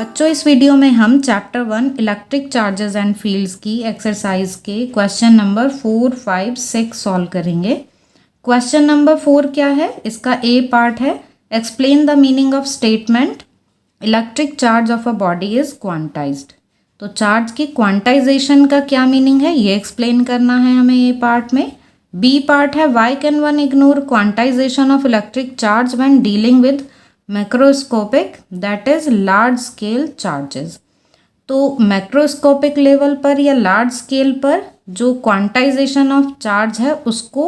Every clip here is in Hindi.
बच्चों इस वीडियो में हम chapter 1 electric charges and fields की एक्सरसाइज के क्वेश्चन नंबर 4, 5, 6 सॉल्व करेंगे। क्वेश्चन नंबर 4 क्या है? इसका ए पार्ट है explain the meaning of statement electric charge of a body is quantized. तो चार्ज की क्वांटाइजेशन का क्या मीनिंग है ये एक्सप्लेन करना है हमें ए पार्ट में। बी पार्ट है why can one ignore quantization of electric charge when dealing with macroscopic that is large scale charges. तो मैक्रोस्कोपिक लेवल पर या लार्ज स्केल पर जो क्वांटाइजेशन ऑफ चार्ज है उसको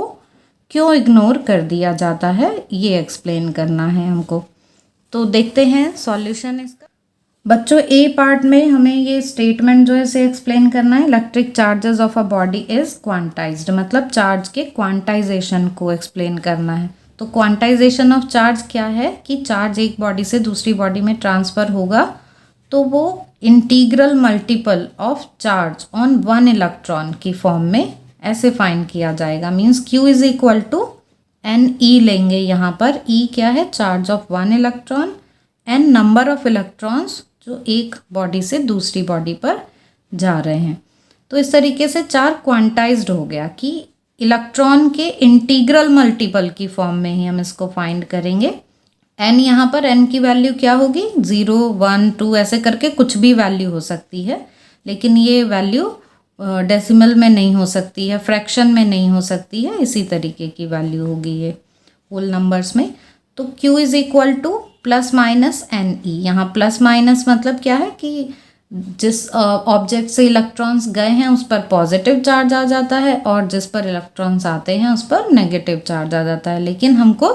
क्यों इग्नोर कर दिया जाता है ये एक्सप्लेन करना है हमको। तो देखते हैं सॉल्यूशन इसका। बच्चों ए पार्ट में हमें ये स्टेटमेंट जो है इसे एक्सप्लेन करना है electric charges of a body is quantized, मतलब चार्ज के क्वांटाइजेशन को एक्सप्लेन करना है। तो क्वांटाइजेशन ऑफ चार्ज क्या है कि चार्ज एक बॉडी से दूसरी बॉडी में ट्रांसफ़र होगा तो वो integral multiple of charge on one electron की फॉर्म में ऐसे फाइंड किया जाएगा। Means Q is equal to n e लेंगे यहाँ पर। ई क्या है? Charge of one electron, n number of electrons जो एक बॉडी से दूसरी बॉडी पर जा रहे हैं। तो इस तरीके से चार्ज क्वांटाइज्ड हो गया कि इलेक्ट्रॉन के इंटीग्रल मल्टीपल की फॉर्म में ही हम इसको फाइंड करेंगे। एन यहाँ पर एन की वैल्यू क्या होगी? 0, 1, 2 ऐसे करके कुछ भी वैल्यू हो सकती है, लेकिन ये वैल्यू डेसिमल में नहीं हो सकती है, फ्रैक्शन में नहीं हो सकती है, इसी तरीके की वैल्यू होगी ये होल नंबर्स में। तो Q is equal to plus minus n e. यहाँ प्लस माइनस मतलब क्या है कि जिस ऑब्जेक्ट से इलेक्ट्रॉन्स गए हैं उस पर पॉजिटिव चार्ज आ जाता है और जिस पर इलेक्ट्रॉन्स आते हैं उस पर नेगेटिव चार्ज आ जाता है। लेकिन हमको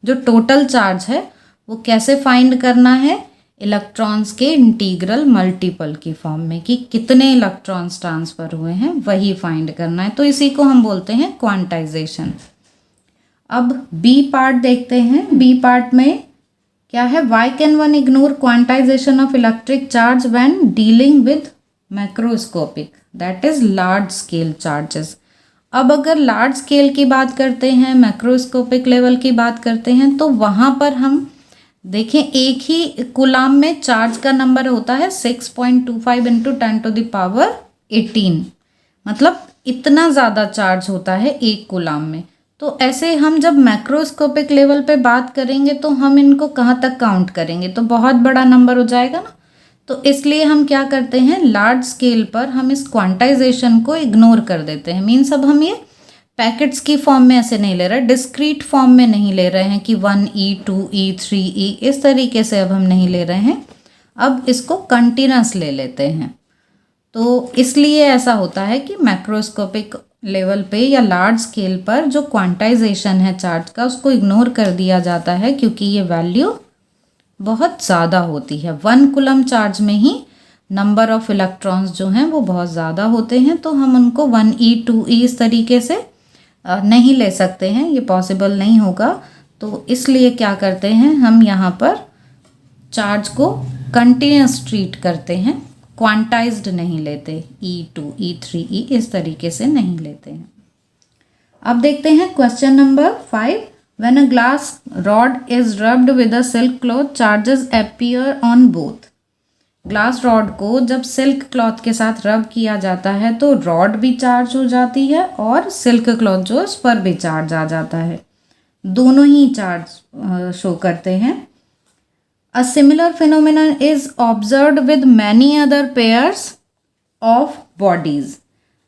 जो टोटल चार्ज है वो कैसे फाइंड करना है? इलेक्ट्रॉन्स के इंटीग्रल मल्टीपल की फॉर्म में कि कितने इलेक्ट्रॉन्स ट्रांसफ़र हुए हैं वही फाइंड करना है। तो इसी को हम बोलते हैं क्वांटाइजेशन। अब बी पार्ट देखते हैं। बी पार्ट में क्या है? Why can one ignore quantization of electric charge when dealing with macroscopic that is large scale charges. अब अगर लार्ज स्केल की बात करते हैं, मैक्रोस्कोपिक लेवल की बात करते हैं, तो वहाँ पर हम देखें एक ही कूलाम में चार्ज का नंबर होता है 6.25 इंटू 10⁻18, मतलब इतना ज़्यादा चार्ज होता है एक कूलाम में। तो ऐसे हम जब मैक्रोस्कोपिक लेवल पे बात करेंगे तो हम इनको कहाँ तक काउंट करेंगे? तो बहुत बड़ा नंबर हो जाएगा ना। तो इसलिए हम क्या करते हैं, लार्ज स्केल पर हम इस क्वांटाइजेशन को इग्नोर कर देते हैं। मीन्स अब हम ये पैकेट्स की फॉर्म में ऐसे नहीं ले रहे, डिस्क्रीट फॉर्म में नहीं ले रहे हैं कि 1E, 2E, 3E इस तरीके से अब हम नहीं ले रहे हैं। अब इसको कंटिन्यूस ले लेते हैं। तो इसलिए ऐसा होता है कि मैक्रोस्कोपिक लेवल पे या लार्ज स्केल पर जो क्वांटाइजेशन है चार्ज का उसको इग्नोर कर दिया जाता है क्योंकि ये वैल्यू बहुत ज़्यादा होती है। 1 कूलम चार्ज में ही नंबर ऑफ इलेक्ट्रॉन्स जो हैं वो बहुत ज़्यादा होते हैं, तो हम उनको 1E, 2E इस तरीके से नहीं ले सकते हैं, ये पॉसिबल नहीं होगा। तो इसलिए क्या करते हैं, हम यहाँ पर चार्ज को कंटिन्यूस ट्रीट करते हैं, क्वांटाइज्ड नहीं लेते। E2, E3E इस तरीके से नहीं लेते हैं। अब देखते हैं question number 5। When a glass rod is rubbed with a silk cloth charges appear on both. Glass rod को जब सिल्क क्लॉथ के साथ रब किया जाता है तो रॉड भी चार्ज हो जाती है और सिल्क क्लॉथ जो उस पर भी चार्ज आ जाता है, दोनों ही चार्ज शो करते हैं। A similar phenomenon is observed with many other pairs of bodies.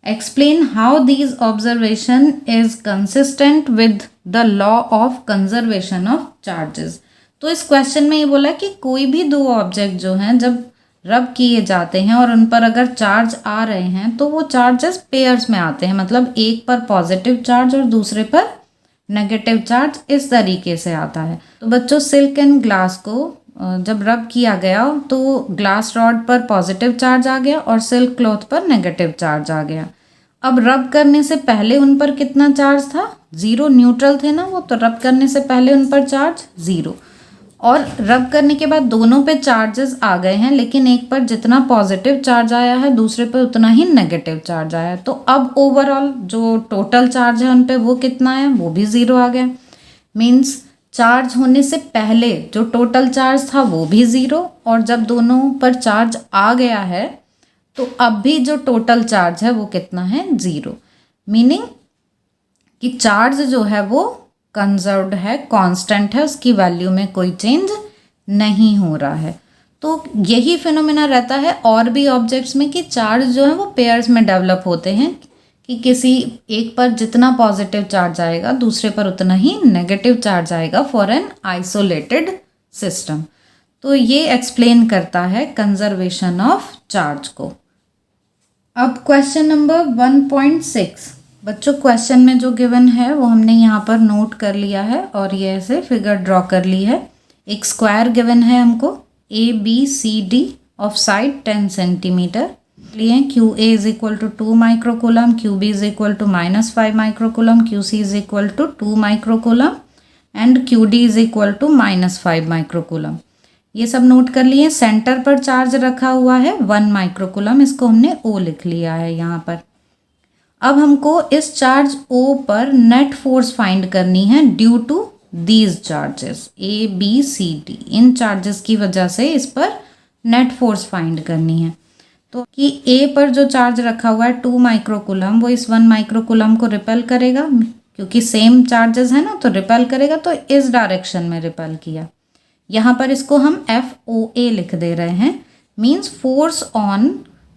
Explain how these observation is consistent with the law of conservation of charges. तो इस क्वेश्चन में ये बोला कि कोई भी दो ऑब्जेक्ट जो हैं जब रब किए जाते हैं और उन पर अगर चार्ज आ रहे हैं तो वो चार्जेस पेयर्स में आते हैं, मतलब एक पर पॉजिटिव चार्ज और दूसरे पर नेगेटिव चार्ज इस तरीके से आता है। तो बच्चों सिल्क एंड ग्लास को जब रब किया गया तो ग्लास रॉड पर पॉजिटिव चार्ज आ गया और सिल्क क्लॉथ पर नेगेटिव चार्ज आ गया। अब रब करने से पहले उन पर कितना चार्ज था? 0, न्यूट्रल थे ना वो, तो रब करने से पहले उन पर चार्ज 0 और रब करने के बाद दोनों पे चार्जेस आ गए हैं, लेकिन एक पर जितना पॉजिटिव चार्ज आया है दूसरे पर उतना ही नेगेटिव चार्ज आया है। तो अब ओवरऑल जो टोटल चार्ज है उन पे वो कितना है? वो भी 0 आ गया। मीन्स चार्ज होने से पहले जो टोटल चार्ज था वो भी ज़ीरो, और जब दोनों पर चार्ज आ गया है तो अब भी जो टोटल चार्ज है वो कितना है, ज़ीरो। मीनिंग कि चार्ज जो है वो कंजर्व्ड है, कांस्टेंट है, उसकी वैल्यू में कोई चेंज नहीं हो रहा है। तो यही फिनोमेना रहता है और भी ऑब्जेक्ट्स में कि चार्ज जो है वो पेयर्स में डेवलप होते हैं, कि किसी एक पर जितना पॉजिटिव चार्ज आएगा दूसरे पर उतना ही नेगेटिव चार्ज आएगा फॉर एन आइसोलेटेड सिस्टम। तो ये एक्सप्लेन करता है कंजर्वेशन ऑफ चार्ज को। अब क्वेश्चन नंबर 1.6 बच्चों, क्वेश्चन में जो गिवन है वो हमने यहाँ पर नोट कर लिया है और ये ऐसे फिगर ड्रॉ कर ली है। एक स्क्वायर गिवन है हमको ABCD ऑफ साइड 10 सेंटीमीटर लिए। QA is equal to 2 microcoulomb, QB is equal to -5 microcoulomb, QC is equal to 2 microcoulomb and QD is equal to -5 microcoulomb. ये सब नोट कर लिए। सेंटर पर चार्ज रखा हुआ है 1 माइक्रोकूलम, इसको हमने O लिख लिया है यहाँ पर। अब हमको इस चार्ज O पर नेट फोर्स फाइंड करनी है due to these charges ABCD। इन चार्जेस की वजह से इस पर नेट फोर्स फाइंड करनी है। तो कि A पर जो चार्ज रखा हुआ है 2 माइक्रोकूलम, वो इस 1 माइक्रोकूलम को रिपेल करेगा, क्योंकि सेम चार्जेस है ना, तो रिपेल करेगा, तो इस डायरेक्शन में रिपेल किया। यहाँ पर इसको हम FOA लिख दे रहे हैं, means force on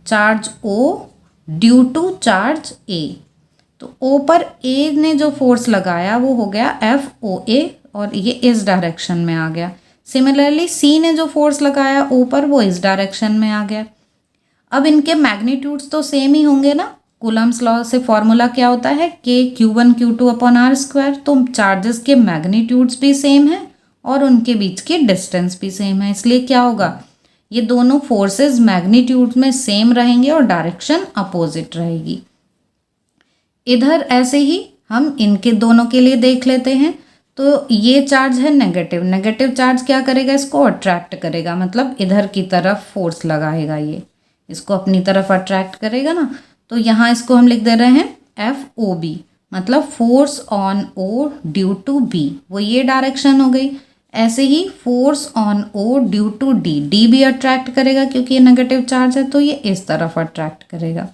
charge O due to charge A। तो O पर A ने जो फोर्स लगाया वो हो गया FOA और ये इस डायरेक्शन में आ गया। सिमिलरली C ने जो फोर्स लगाया O पर वो इस डायरेक्शन में आ गया। अब इनके मैग्नीट्यूड्स तो सेम ही होंगे ना। कूलम्स लॉ से फॉर्मूला क्या होता है, K Q1 Q2 upon R square. तो चार्जेस के मैग्नीट्यूड्स भी सेम है और उनके बीच की डिस्टेंस भी सेम है, इसलिए क्या होगा, ये दोनों फोर्सेस मैग्नीट्यूड में सेम रहेंगे और डायरेक्शन अपोजिट रहेगी। इधर ऐसे ही हम इनके दोनों के लिए देख लेते हैं। तो ये चार्ज है नेगेटिव, नेगेटिव चार्ज क्या करेगा, इसको अट्रैक्ट करेगा, मतलब इधर की तरफ फोर्स लगाएगा, ये इसको अपनी तरफ अट्रैक्ट करेगा ना। तो यहाँ इसको हम लिख दे रहे हैं FOB, मतलब force on O due to B, वो ये डायरेक्शन हो गई। ऐसे ही force on O due to D, D भी अट्रैक्ट करेगा क्योंकि ये नेगेटिव चार्ज है, तो ये इस तरफ अट्रैक्ट करेगा।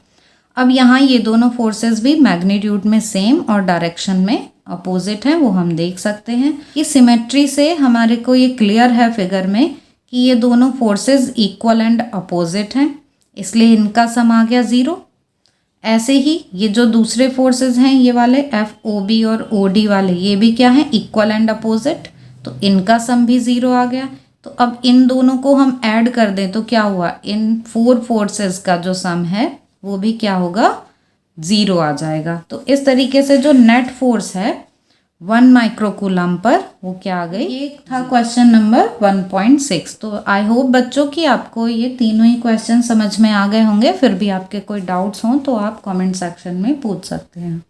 अब यहाँ ये दोनों फोर्सेस भी मैग्नीट्यूड में सेम और डायरेक्शन में अपोजिट हैं, वो हम देख सकते हैं कि सिमेट्री से हमारे को ये क्लियर है फिगर में कि ये दोनों फोर्सेस इक्वल एंड अपोजिट हैं, इसलिए इनका सम आ गया 0। ऐसे ही ये जो दूसरे फोर्सेस हैं ये वाले FOB और OD वाले, ये भी क्या हैं, इक्वल एंड अपोजिट, तो इनका सम भी 0 आ गया। तो अब इन दोनों को हम ऐड कर दें तो क्या हुआ, इन 4 फोर्सेस का जो सम है वो भी क्या होगा, 0 आ जाएगा। तो इस तरीके से जो नेट फोर्स है 1 माइक्रोकूलम पर वो क्या आ गई, ये था क्वेश्चन नंबर 1.6। तो आई होप बच्चों कि आपको ये तीनों ही क्वेश्चन समझ में आ गए होंगे। फिर भी आपके कोई डाउट्स हों तो आप कमेंट सेक्शन में पूछ सकते हैं।